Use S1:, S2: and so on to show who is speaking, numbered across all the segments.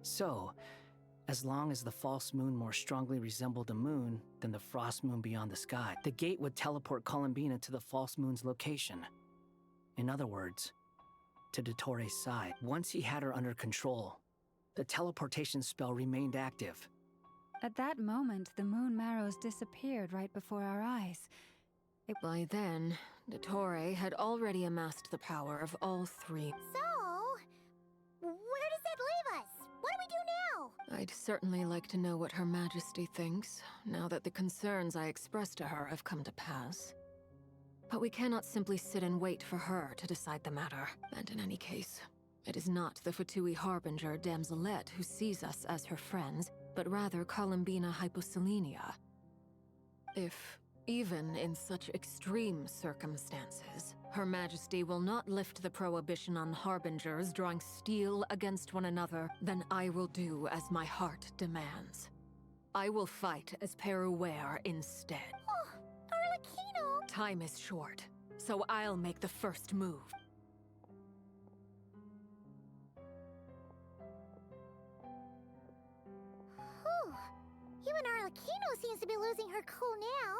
S1: So, as long as the false moon more strongly resembled a moon than the frost moon beyond the sky, the gate would teleport Columbina to the false moon's location. In other words, to Dottore side. Once he had her under control, the teleportation spell remained active.
S2: At that moment, the moon marrows disappeared right before our eyes.
S3: By then, Dottore had already amassed the power of all three.
S4: So, where does that leave us? What do we do now?
S3: I'd certainly like to know what Her Majesty thinks, now that the concerns I expressed to her have come to pass. But we cannot simply sit and wait for her to decide the matter. And in any case, it is not the Fatui Harbinger Damselette who sees us as her friends, but rather Columbina Hyposelenia. If, even in such extreme circumstances, Her Majesty will not lift the prohibition on Harbingers drawing steel against one another, then I will do as my heart demands. I will fight as Peruware instead.
S4: Oh, Arlecchino!
S3: Time is short, so I'll make the first move.
S4: Whew. Even Arlecchino seems to be losing her cool now.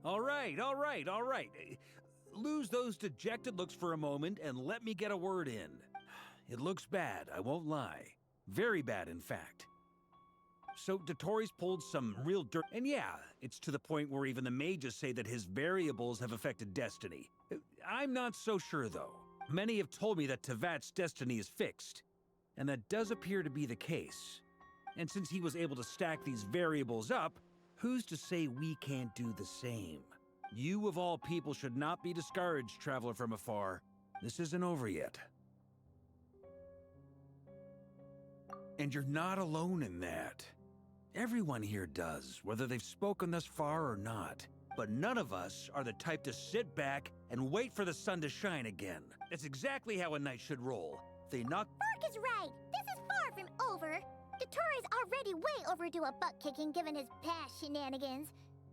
S5: All right. Lose those dejected looks for a moment and let me get a word in. It looks bad, I won't lie. Very bad, in fact. So Dottore's pulled some real dirt, and yeah, it's to the point where even the mages say that his variables have affected destiny. I'm not so sure, though. Many have told me that Tevat's destiny is fixed, and that does appear to be the case. And since he was able to stack these variables up, who's to say we can't do the same? You of all people should not be discouraged, traveler from afar. This isn't over yet. And you're not alone in that. Everyone here does, whether they've spoken thus far or not. But none of us are the type to sit back and wait for the sun to shine again. That's exactly how a knight should roll. They knock—
S4: Burke is right. This is far from over. Dottore's already way overdue a butt-kicking given his past shenanigans.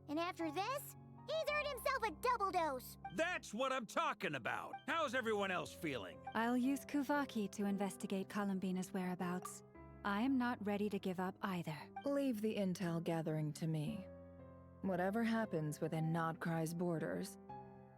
S4: And after this, he's earned himself a double dose.
S5: That's what I'm talking about! How's everyone else feeling?
S2: I'll use Kuvaki to investigate Columbina's whereabouts. I am not ready to give up either.
S6: Leave the intel gathering to me. Whatever happens within Nodcry's borders,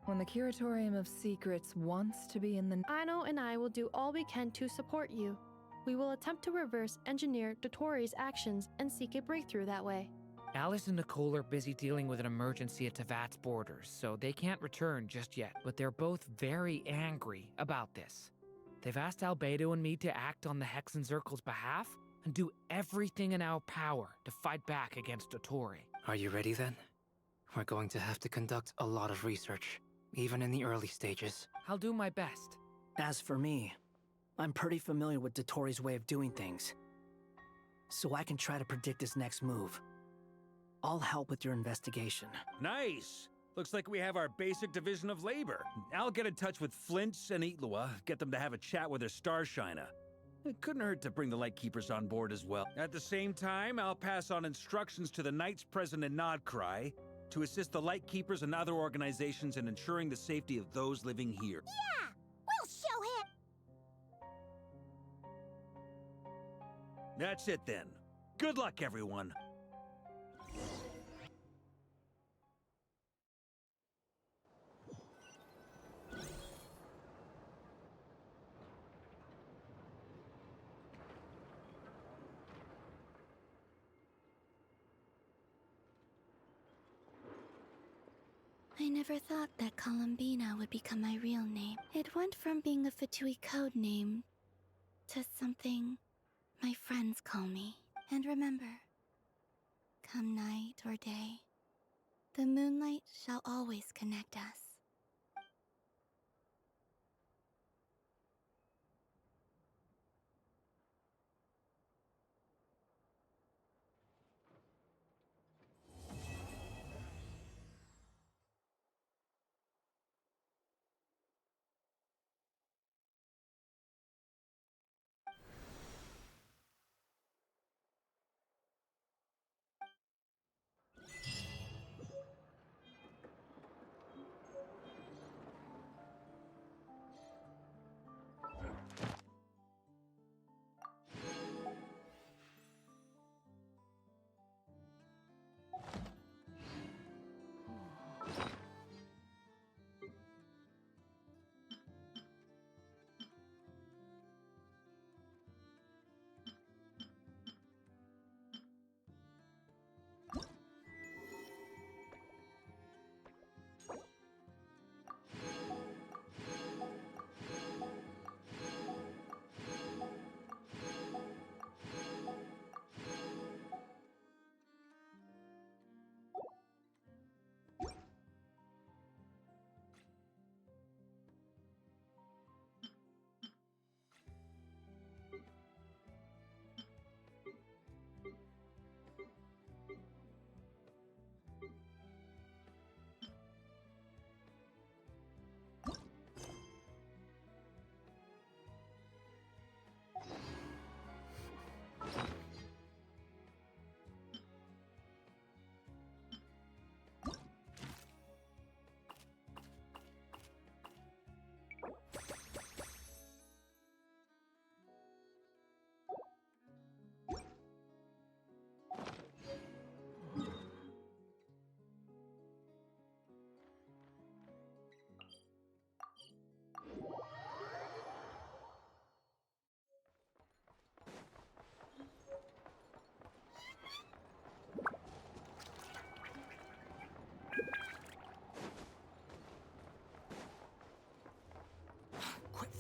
S6: when the Curatorium of Secrets wants to be in the—
S7: Aino and I will do all we can to support you. We will attempt to reverse engineer Dottore's actions and seek a breakthrough that way.
S8: Alice and Nicole are busy dealing with an emergency at Tevat's borders, so they can't return just yet, but they're both very angry about this. They've asked Albedo and me to act on the Hexen Circle's behalf and do everything in our power to fight back against Dottore.
S9: Are you ready then? We're going to have to conduct a lot of research, even in the early stages.
S8: I'll do my best.
S1: As for me, I'm pretty familiar with Dottore's way of doing things, so I can try to predict his next move. I'll help with your investigation.
S5: Nice! Looks like we have our basic division of labor. I'll get in touch with Flints and Itlua, get them to have a chat with their Starshiner. It couldn't hurt to bring the Lightkeepers on board as well. At the same time, I'll pass on instructions to the Knights present in Nodcry to assist the Lightkeepers and other organizations in ensuring the safety of those living here.
S4: Yeah! We'll show him!
S5: That's it then. Good luck, everyone.
S10: I never thought that Columbina would become my real name. It went from being a Fatui code name to something my friends call me. And remember, come night or day, the moonlight shall always connect us.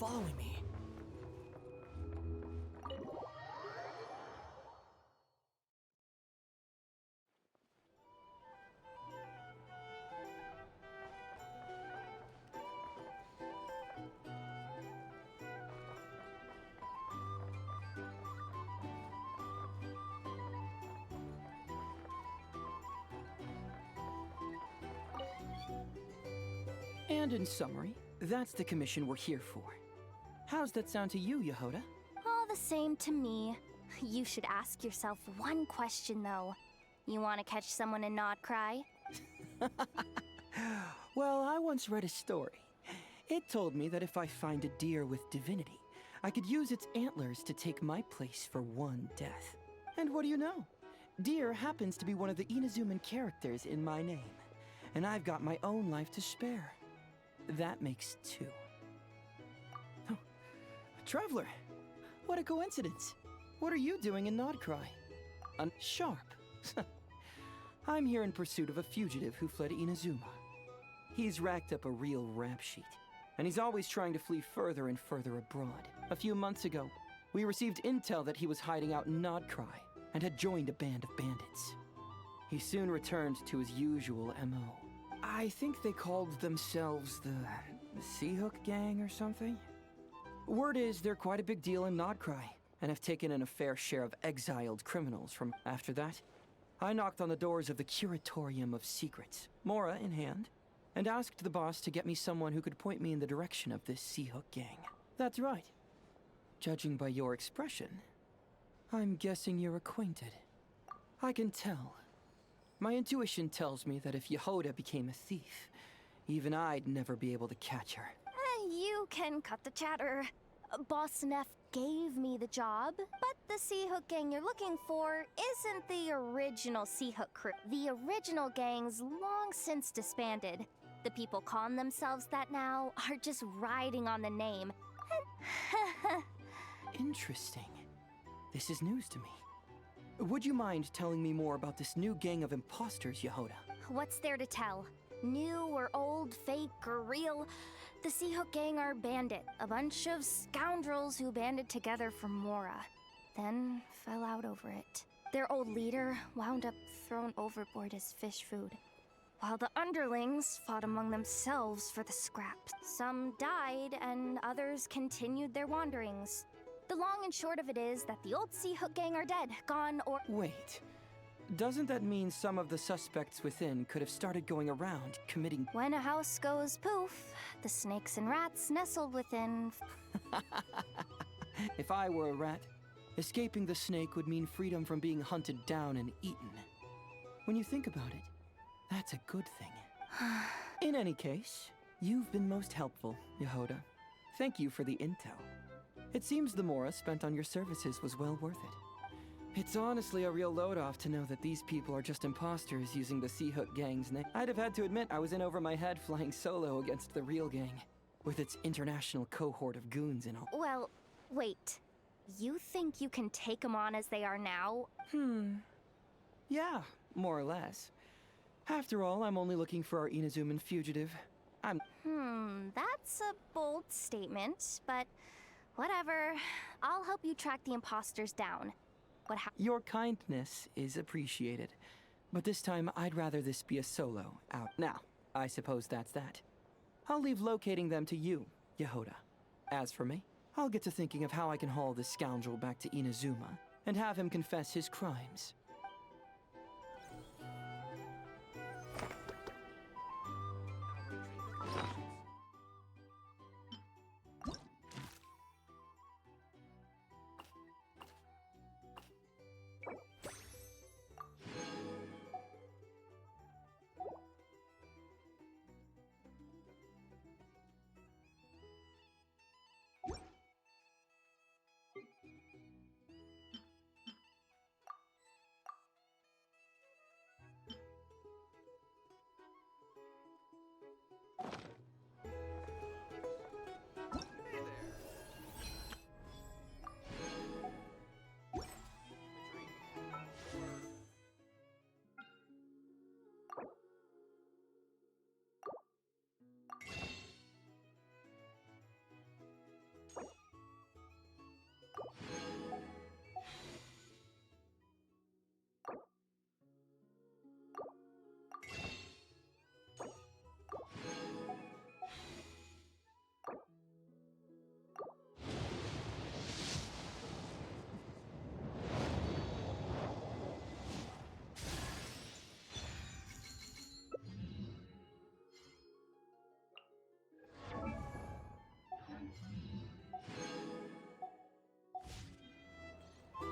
S1: following me.
S11: And in summary, that's the commission we're here for. How's that sound to you, Yehoda?
S4: All the same to me. You should ask yourself one question, though. You want to catch someone and not cry?
S11: Well, I once read a story. It told me that if I find a deer with divinity, I could use its antlers to take my place for one death. And what do you know? Deer happens to be one of the Inazuman characters in my name. And I've got my own life to spare. That makes two. Oh, Traveler, what a coincidence. What are you doing in Nodcry? Sharp. I'm here in pursuit of a fugitive who fled Inazuma. He's racked up a real rap sheet, and he's always trying to flee further and further abroad. A few months ago, we received intel that he was hiding out in Nodcry and had joined a band of bandits. He soon returned to his usual MO. I think they called themselves the Seahook Gang or something. Word is they're quite a big deal in Nodcry, and have taken in a fair share of exiled criminals from after that. I knocked on the doors of the Curatorium of Secrets, Mora in hand, and asked the boss to get me someone who could point me in the direction of this Seahook Gang. That's right. Judging by your expression, I'm guessing you're acquainted. I can tell. My intuition tells me that if Yehoda became a thief, even I'd never be able to catch her.
S4: You can cut the chatter. Boss Neff gave me the job, but the Seahook gang you're looking for isn't the original Seahook crew. The original gang's long since disbanded. The people calling themselves that now are just riding on the name.
S11: Interesting. This is news to me. Would you mind telling me more about this new gang of imposters, Yehoda?
S4: What's there to tell? New or old, fake or real? The Seahook gang are bandit, a bunch of scoundrels who banded together for Mora, then fell out over it. Their old leader wound up thrown overboard as fish food, while the underlings fought among themselves for the scraps. Some died, and others continued their wanderings. The long and short of it is that the old Seahook gang are dead, gone, or—
S11: Wait. Doesn't that mean some of the suspects within could have started going around committing—
S4: When a house goes poof, the snakes and rats nestled within—
S11: If I were a rat, escaping the snake would mean freedom from being hunted down and eaten. When you think about it, that's a good thing. In any case, you've been most helpful, Yehoda. Thank you for the intel. It seems the Mora spent on your services was well worth it. It's honestly a real load-off to know that these people are just imposters using the Seahook gang's name. I'd have had to admit I was in over my head flying solo against the real gang, with its international cohort of goons and all.
S4: Well, wait. You think you can take them on as they are now?
S11: Yeah, more or less. After all, I'm only looking for our Inazuman fugitive.
S4: That's a bold statement, but whatever. I'll help you track the imposters down.
S11: Your kindness is appreciated, but this time I'd rather this be a solo out. Now, I suppose that's that. I'll leave locating them to you, Yehoda. As for me, I'll get to thinking of how I can haul this scoundrel back to Inazuma and have him confess his crimes.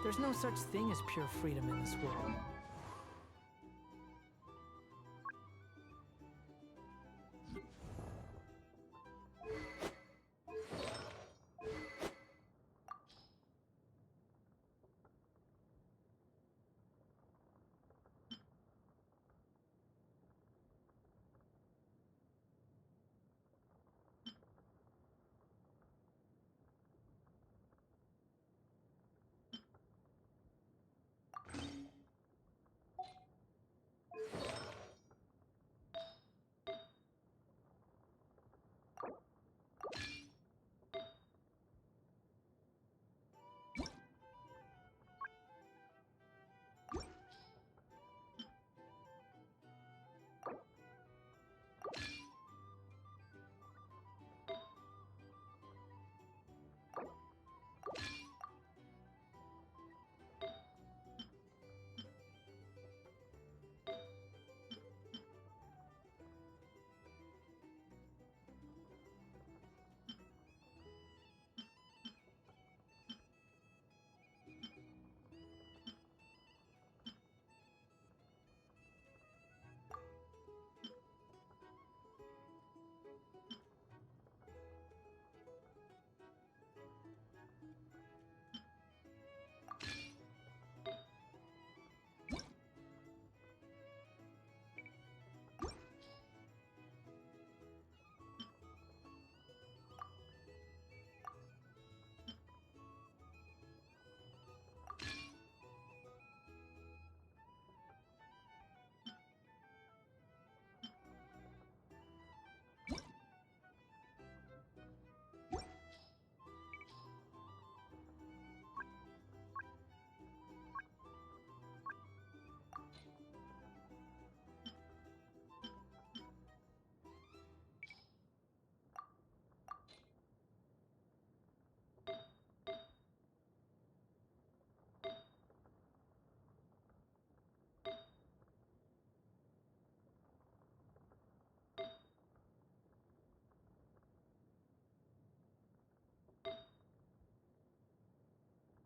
S1: There's no such thing as pure freedom in this world.